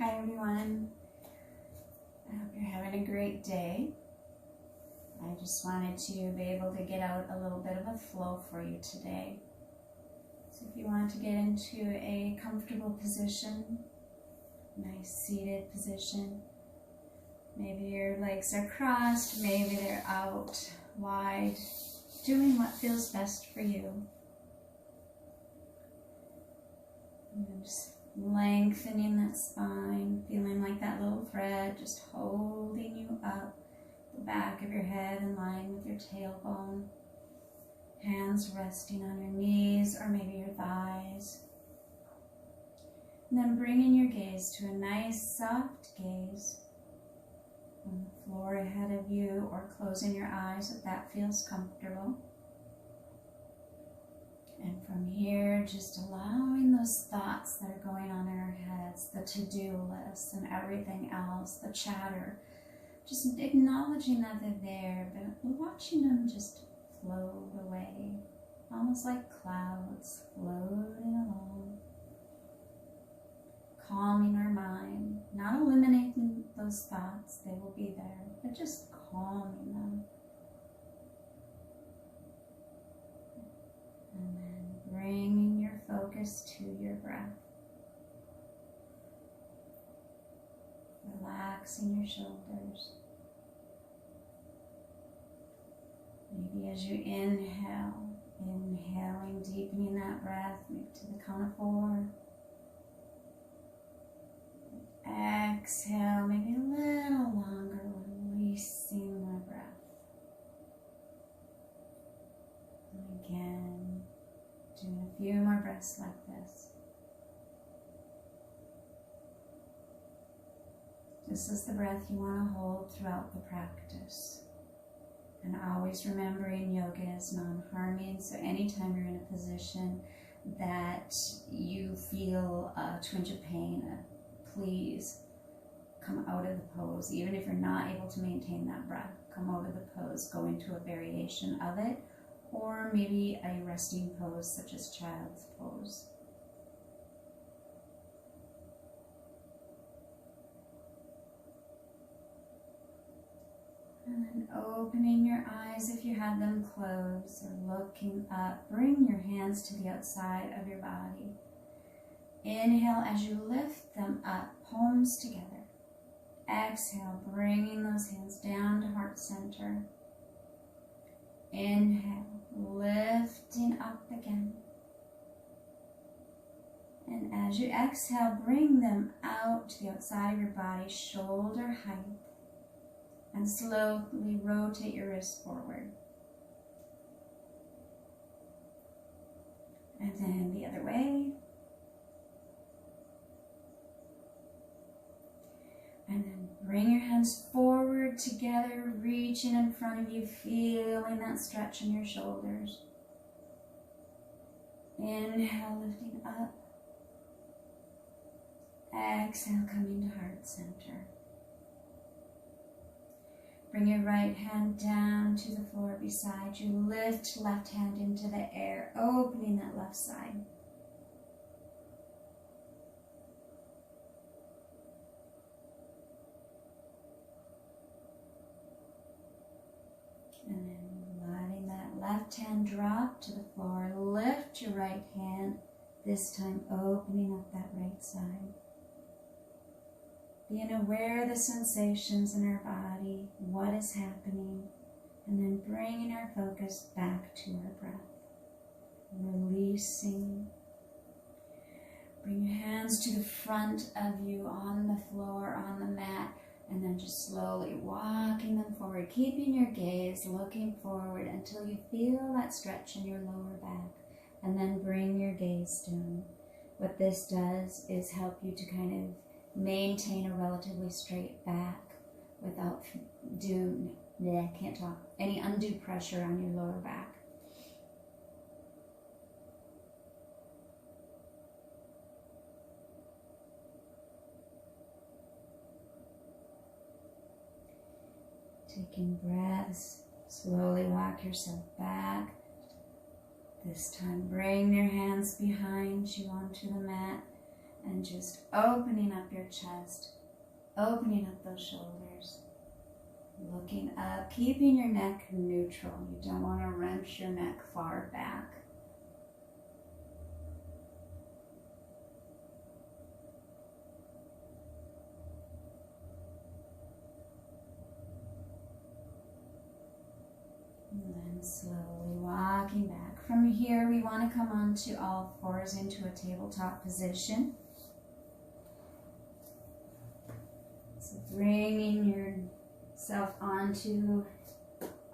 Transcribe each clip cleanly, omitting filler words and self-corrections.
Hi everyone, I hope you're having a great day. I just wanted to be able to get out a little bit of a flow for you today. So if you want to get into a comfortable position, nice seated position, maybe your legs are crossed, maybe they're out wide, doing what feels best for you. And then just lengthening that spine, feeling like that little thread just holding you up the back of your head in line with your tailbone. Hands resting on your knees or maybe your thighs. And then bringing your gaze to a nice soft gaze on the floor ahead of you, or closing your eyes if that feels comfortable. And from here, just allowing those thoughts that are going on in our heads, the to-do lists and everything else, the chatter, just acknowledging that they're there, but watching them just float away, almost like clouds floating along. Calming our mind, not eliminating those thoughts, they will be there, but just calming them. And then bringing your focus to your breath. Relaxing your shoulders. Maybe as you inhale, inhaling, deepening that breath, maybe to the count of 4. Exhale, maybe a little longer, releasing my breath. And again, doing a few more breaths like this. This is the breath you want to hold throughout the practice. And always remembering yoga is non-harming, so anytime you're in a position that you feel a twinge of pain, please come out of the pose. Even if you're not able to maintain that breath, come out of the pose, go into a variation of it, or maybe a resting pose such as child's pose. And then opening your eyes if you have them closed, or looking up. Bring your hands to the outside of your body. Inhale as you lift them up, palms together. Exhale, bringing those hands down to heart center. Inhale, lifting up again. And as you exhale, bring them out to the outside of your body, shoulder height. And slowly rotate your wrists forward. And then the other way. And then bring your hands forward together, reaching in front of you, feeling that stretch in your shoulders. Inhale, lifting up. Exhale, coming to heart center. Bring your right hand down to the floor beside you. Lift left hand into the air, opening that left side. And then letting that left hand drop to the floor. Lift your right hand, this time opening up that right side. Being aware of the sensations in our body, what is happening, and then bringing our focus back to our breath. Releasing. Bring your hands to the front of you on the floor, on the mat, and then just slowly walking them forward, keeping your gaze looking forward until you feel that stretch in your lower back, and then bring your gaze down. What this does is help you to kind of maintain a relatively straight back without any undue pressure on your lower back. Taking breaths, slowly walk yourself back. This time bring your hands behind you onto the mat And just opening up your chest, opening up those shoulders, looking up, keeping your neck neutral. You don't want to wrench your neck far back. And then slowly walking back. From here, we want to come onto all fours into a tabletop position. So bringing yourself onto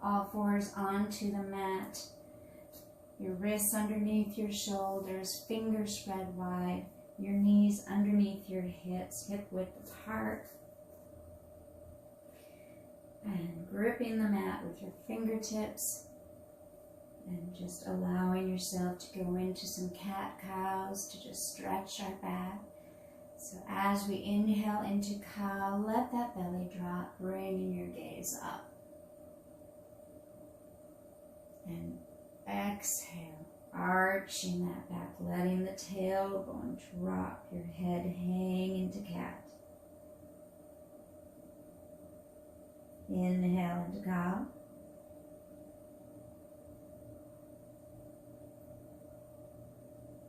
all fours onto the mat. Your wrists underneath your shoulders, fingers spread wide. Your knees underneath your hips, hip width apart. And gripping the mat with your fingertips. And just allowing yourself to go into some cat-cows to just stretch our back. So as we inhale into cow, let that belly drop, bringing your gaze up. And exhale, arching that back, letting the tail go and drop your head, hang into cat. Inhale into cow.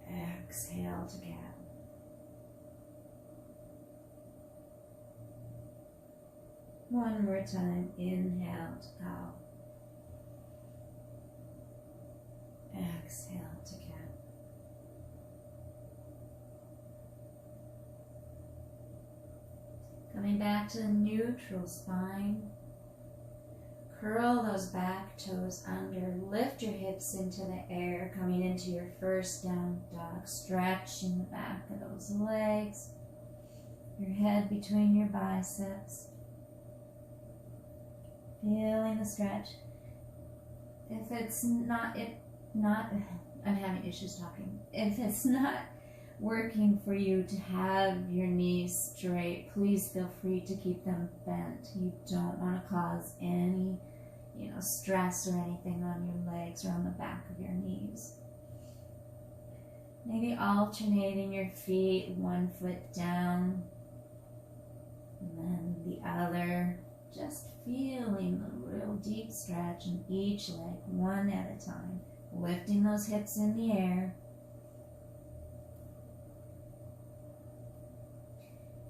Exhale to cat. One more time, inhale to cow. Exhale to cat. Coming back to the neutral spine. Curl those back toes under. Lift your hips into the air, coming into your first down dog. Stretching the back of those legs. Your head between your biceps. Feeling the stretch. If it's not, I'm having issues talking. If it's not working for you to have your knees straight, please feel free to keep them bent. You don't want to cause any, stress or anything on your legs or on the back of your knees. Maybe alternating your feet, one foot down, and then the other. Just feeling the real deep stretch in each leg, one at a time. Lifting those hips in the air.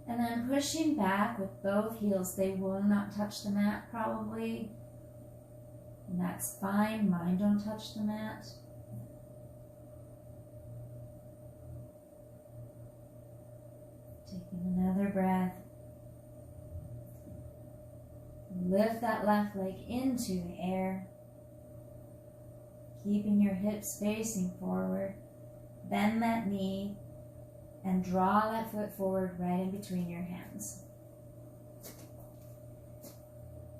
And then pushing back with both heels. They will not touch the mat probably. And that's fine. Mine don't touch the mat. Taking another breath. Lift that left leg into the air. Keeping your hips facing forward. Bend that knee and draw that foot forward right in between your hands.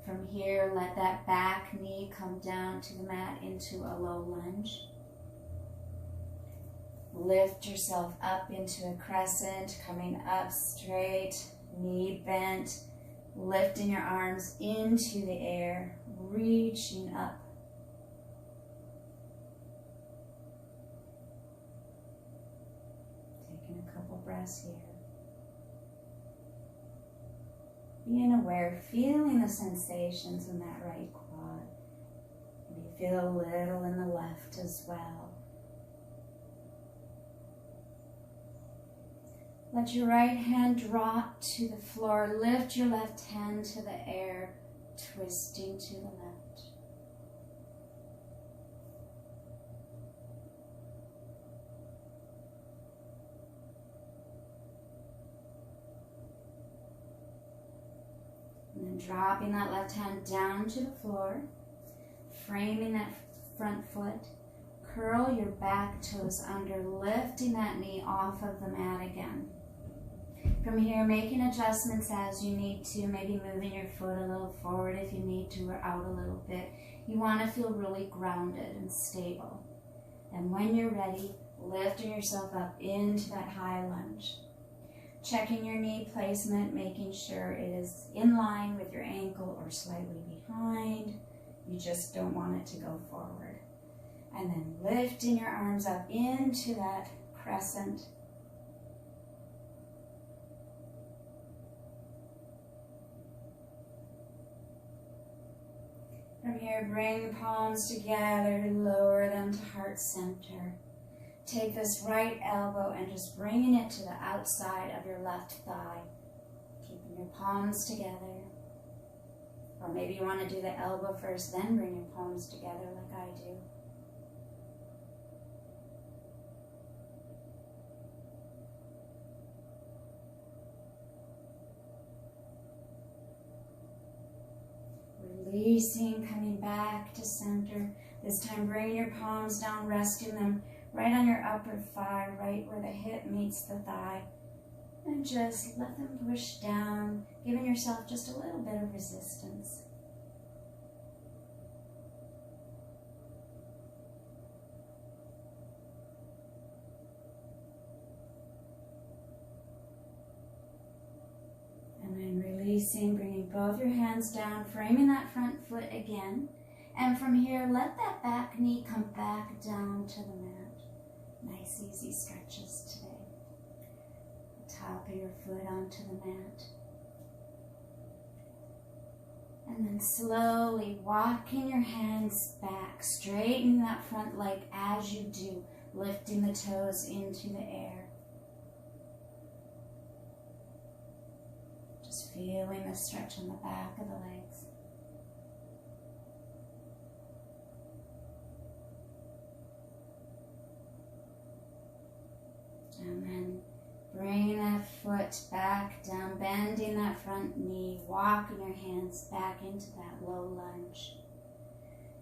From here, let that back knee come down to the mat into a low lunge. Lift yourself up into a crescent, coming up straight, knee bent, lifting your arms into the air, reaching up. Taking a couple breaths here. Being aware, feeling the sensations in that right quad. Maybe feel a little in the left as well. Let your right hand drop to the floor. Lift your left hand to the air, twisting to the left. And then dropping that left hand down to the floor, framing that front foot. Curl your back toes under, lifting that knee off of the mat again. From here, making adjustments as you need to, maybe moving your foot a little forward if you need to, or out a little bit. You want to feel really grounded and stable. And when you're ready, lifting yourself up into that high lunge. Checking your knee placement, making sure it is in line with your ankle or slightly behind. You just don't want it to go forward. And then lifting your arms up into that crescent. here, bring the palms together, lower them to heart center. Take this right elbow and just bringing it to the outside of your left thigh. Keeping your palms together. Or maybe you want to do the elbow first, then bring your palms together like I do. Releasing, coming back to center. This time bring your palms down, resting them right on your upper thigh, right where the hip meets the thigh. And just let them push down, giving yourself just a little bit of resistance. And then releasing, bringing both your hands down, framing that front foot again. And from here, let that back knee come back down to the mat. Nice, easy stretches today. Top of your foot onto the mat. And then slowly walking your hands back, straightening that front leg as you do, lifting the toes into the air. Just feeling the stretch on the back of the legs. And then bring that foot back down, bending that front knee, walking your hands back into that low lunge.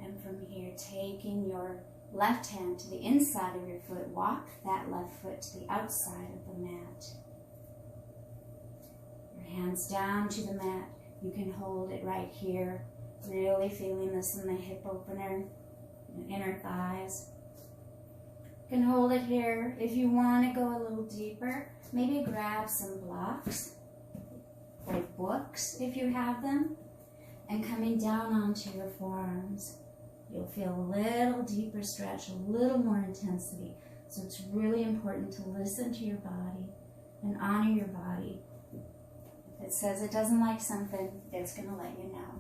And from here, taking your left hand to the inside of your foot, walk that left foot to the outside of the mat. Your hands down to the mat. You can hold it right here, really feeling this in the hip opener, the inner thighs. You can hold it here. If you want to go a little deeper, maybe grab some blocks, like books if you have them, and coming down onto your forearms. You'll feel a little deeper stretch, a little more intensity. So it's really important to listen to your body and honor your body. If it says it doesn't like something, it's going to let you know.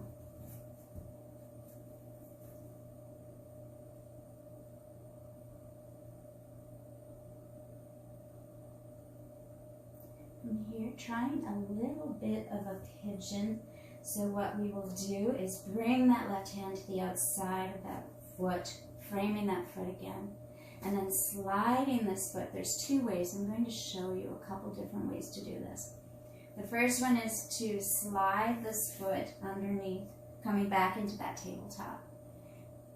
From here, trying a little bit of a pigeon. So what we will do is bring that left hand to the outside of that foot, framing that foot again, and then sliding this foot. There's two ways. I'm going to show you a couple different ways to do this. The first one is to slide this foot underneath, coming back into that tabletop,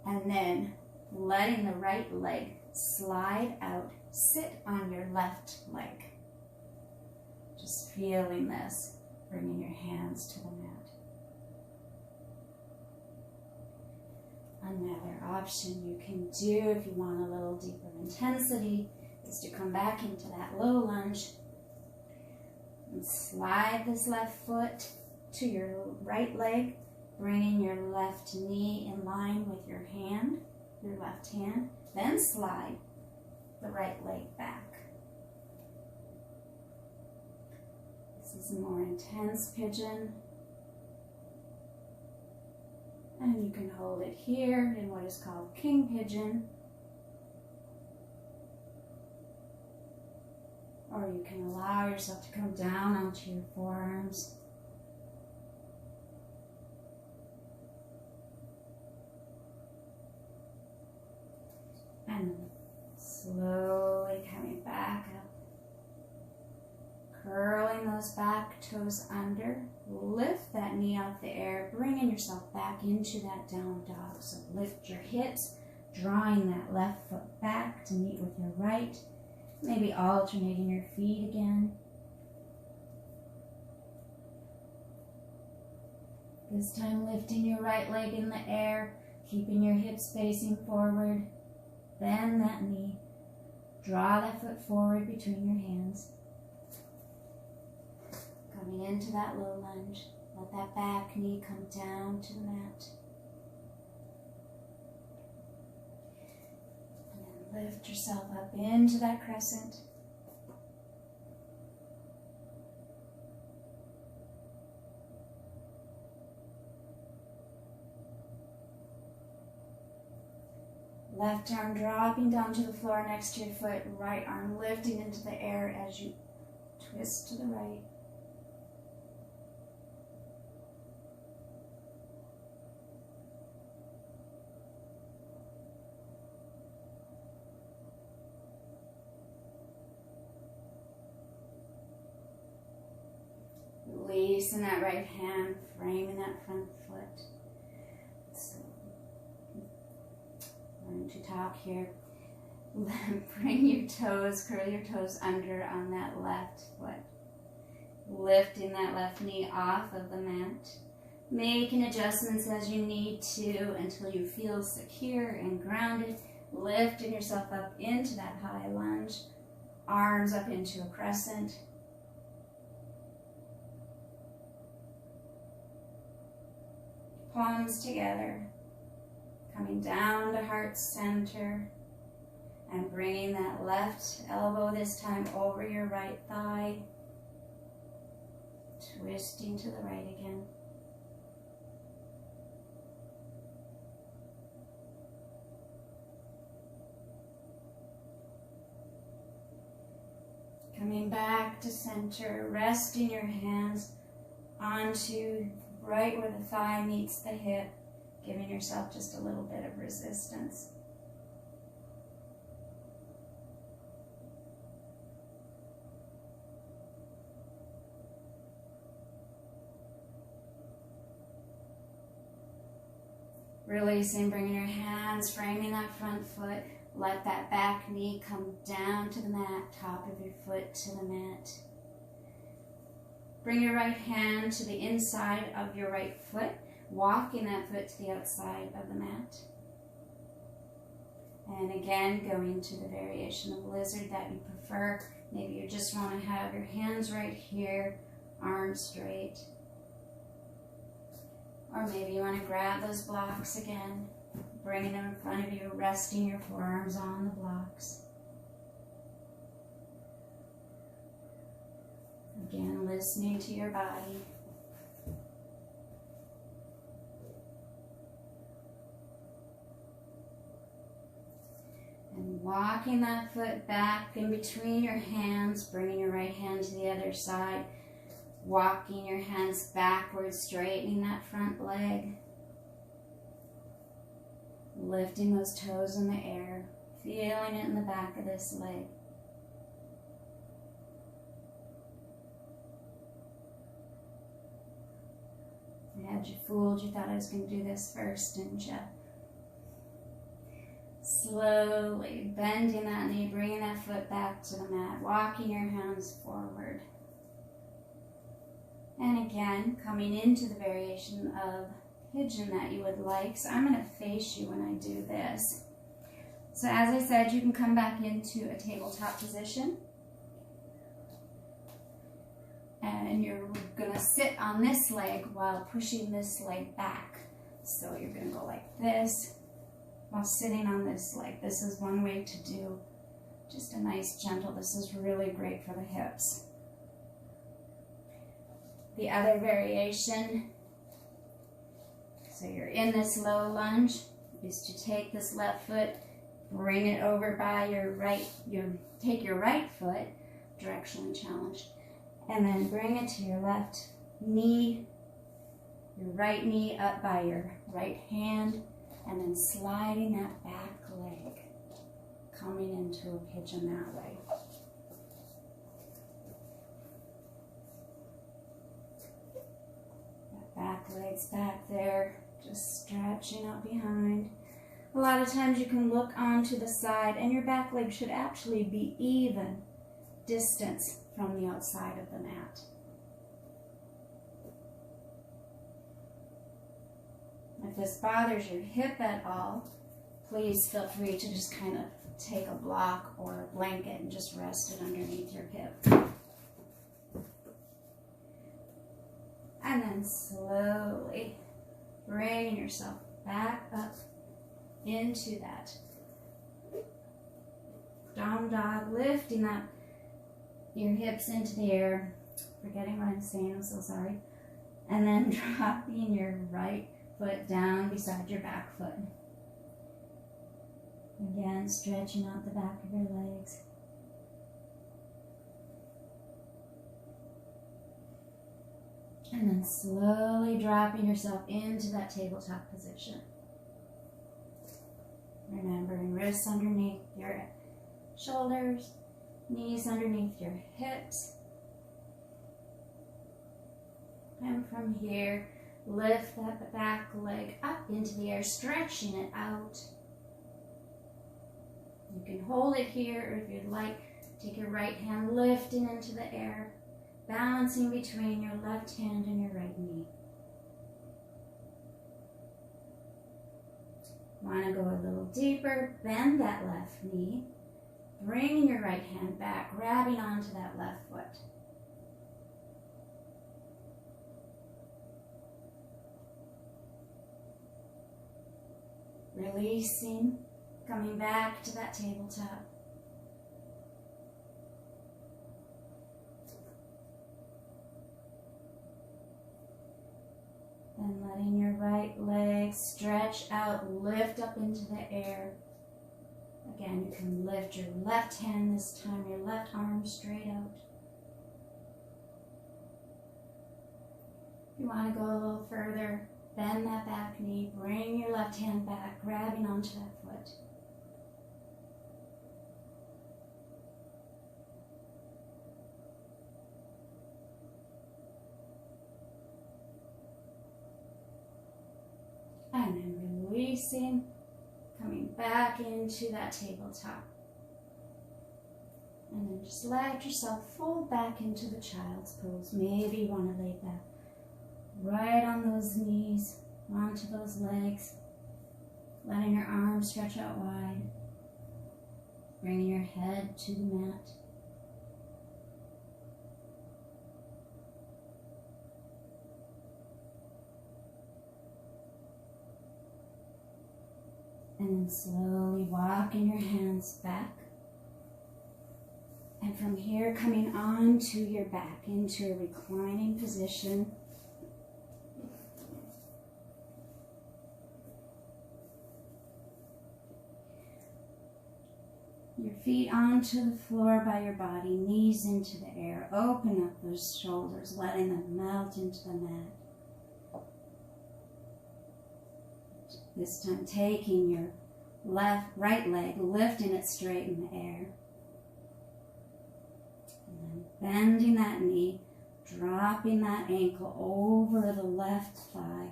and then letting the right leg slide out, sit on your left leg. Just feeling this, bringing your hands to the mat. Another option you can do if you want a little deeper intensity is to come back into that low lunge and slide this left foot to your right leg, bringing your left knee in line with your hand, your left hand, then slide the right leg back. This is a more intense pigeon. And you can hold it here in what is called king pigeon. Or you can allow yourself to come down onto your forearms. And slowly coming back up. Curling those back toes under. Lift that knee out the air, bringing yourself back into that down dog. So lift your hips, drawing that left foot back to meet with your right. Maybe alternating your feet again. This time lifting your right leg in the air, keeping your hips facing forward. Bend that knee. Draw that foot forward between your hands. Coming into that low lunge, let that back knee come down to the mat. And then lift yourself up into that crescent. Left arm dropping down to the floor next to your foot. Right arm lifting into the air as you twist to the right. Releasing that right hand, framing that front foot. So, learn to talk here. Bring your toes, curl your toes under on that left foot. Lifting that left knee off of the mat. Making adjustments as you need to until you feel secure and grounded. Lifting yourself up into that high lunge. Arms up into a crescent. Palms together, coming down to heart center, and bringing that left elbow this time over your right thigh, twisting to the right again. Coming back to center, resting your hands onto right where the thigh meets the hip, giving yourself just a little bit of resistance. Releasing, bringing your hands, framing that front foot. Let that back knee come down to the mat, top of your foot to the mat. Bring your right hand to the inside of your right foot, walking that foot to the outside of the mat. And again, going to the variation of lizard that you prefer. Maybe you just want to have your hands right here, arms straight. Or maybe you want to grab those blocks again, bringing them in front of you, resting your forearms on the blocks. Again, listening to your body. And walking that foot back in between your hands, bringing your right hand to the other side. Walking your hands backwards, straightening that front leg. Lifting those toes in the air, feeling it in the back of this leg. I had you fooled, you thought I was going to do this first, didn't you? Slowly bending that knee, bringing that foot back to the mat, walking your hands forward. And again, coming into the variation of pigeon that you would like. So I'm going to face you when I do this. So as I said, you can come back into a tabletop position. And you're going to sit on this leg while pushing this leg back. So you're going to go like this while sitting on this leg. This is one way to do just a nice gentle. This is really great for the hips. The other variation, so you're in this low lunge, is to take this left foot, bring it over by your right, take your right foot, directionally challenged, and then bring it to your left knee, your right knee up by your right hand, and then sliding that back leg, coming into a pigeon that way. Back legs back there, just stretching out behind. A lot of times you can look onto the side and your back leg should actually be even distance from the outside of the mat. If this bothers your hip at all, please feel free to just kind of take a block or a blanket and just rest it underneath your hip. And then slowly bringing yourself back up into that down dog, lifting up your hips into the air. Forgetting what I'm saying, I'm so sorry. And then dropping your right foot down beside your back foot. Again, stretching out the back of your legs. And then slowly dropping yourself into that tabletop position. Remembering wrists underneath your shoulders, knees underneath your hips. And from here, lift that back leg up into the air, stretching it out. You can hold it here, or if you'd like, take your right hand, lifting into the air, balancing between your left hand and your right knee. Want to go a little deeper, bend that left knee, bringing your right hand back, grabbing onto that left foot. Releasing, coming back to that tabletop. And letting your right leg stretch out, lift up into the air. Again, you can lift your left hand this time, your left arm straight out. If you want to go a little further, bend that back knee, bring your left hand back, grabbing onto that foot. And then releasing, coming back into that tabletop. And then just let yourself fold back into the child's pose. Maybe you want to lay back right on those knees, onto those legs, letting your arms stretch out wide, bringing your head to the mat. And then slowly walking your hands back. And from here, coming onto your back into a reclining position. Your feet onto the floor by your body, knees into the air. Open up those shoulders, letting them melt into the mat. This time taking your right leg, lifting it straight in the air. And then bending that knee, dropping that ankle over the left thigh.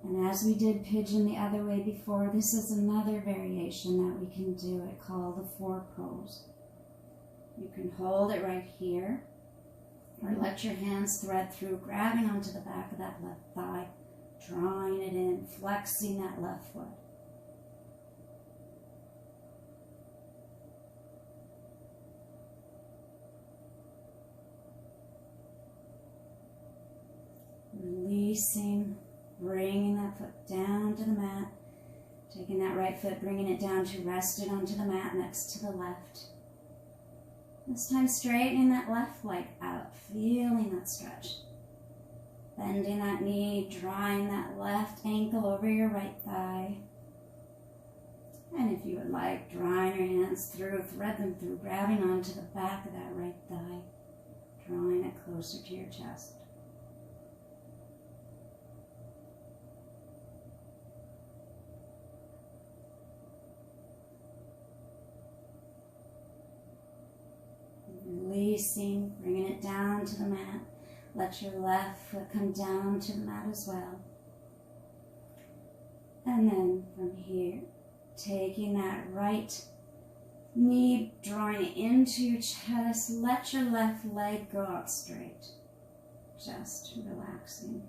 And as we did pigeon the other way before, this is another variation that we can do it called the four pose. You can hold it right here, or let your hands thread through, grabbing onto the back of that left thigh, drawing it in, flexing that left foot. Releasing, bringing that foot down to the mat, taking that right foot, bringing it down to rest it onto the mat next to the left. This time straightening that left leg out, feeling that stretch. Bending that knee, drawing that left ankle over your right thigh. And if you would like, drawing your hands through, thread them through, grabbing onto the back of that right thigh, drawing it closer to your chest. Releasing, bringing it down to the mat. Let your left foot come down to the mat as well. And then from here, taking that right knee, drawing it into your chest. Let your left leg go out straight. Just relaxing.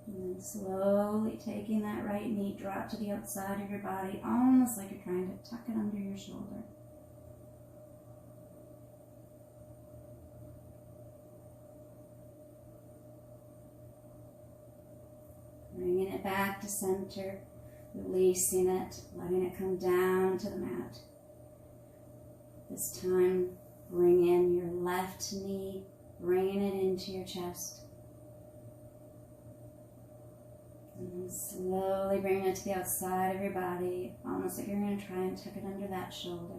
And then slowly taking that right knee, drop to the outside of your body, almost like you're trying to tuck it under your shoulder. Bringing it back to center, releasing it, letting it come down to the mat. This time, bring in your left knee, bringing it into your chest. And then slowly bring it to the outside of your body, almost like you're going to try and tuck it under that shoulder.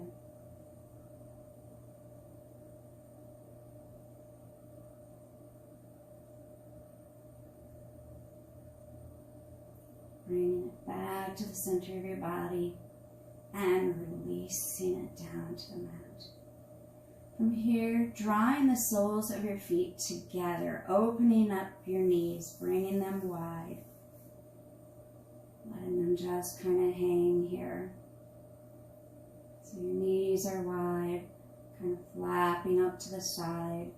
Bringing it back to the center of your body and releasing it down to the mat. From here, drawing the soles of your feet together, opening up your knees, bringing them wide. Letting them just kind of hang here. So your knees are wide, kind of flapping up to the side,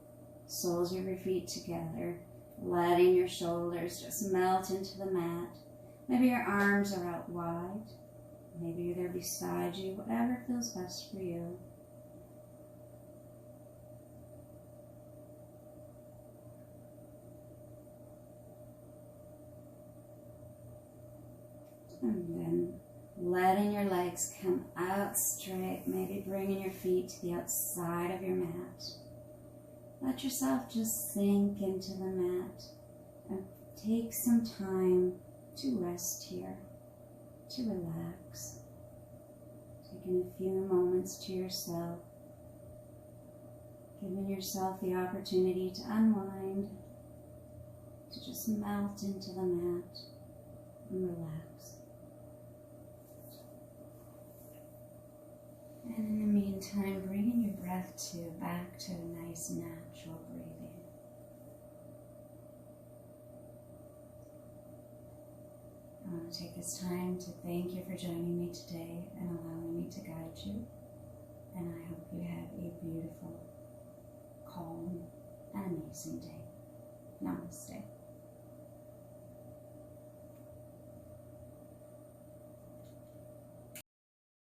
soles of your feet together, letting your shoulders just melt into the mat. Maybe your arms are out wide. Maybe you're there beside you, whatever feels best for you. And then letting your legs come out straight, maybe bringing your feet to the outside of your mat. Let yourself just sink into the mat and take some time to rest here, to relax. Taking a few moments to yourself, giving yourself the opportunity to unwind, to just melt into the mat and relax. And in the meantime, bringing your breath back to a nice natural breathing. I want to take this time to thank you for joining me today and allowing me to guide you. And I hope you have a beautiful, calm, and amazing day. Namaste.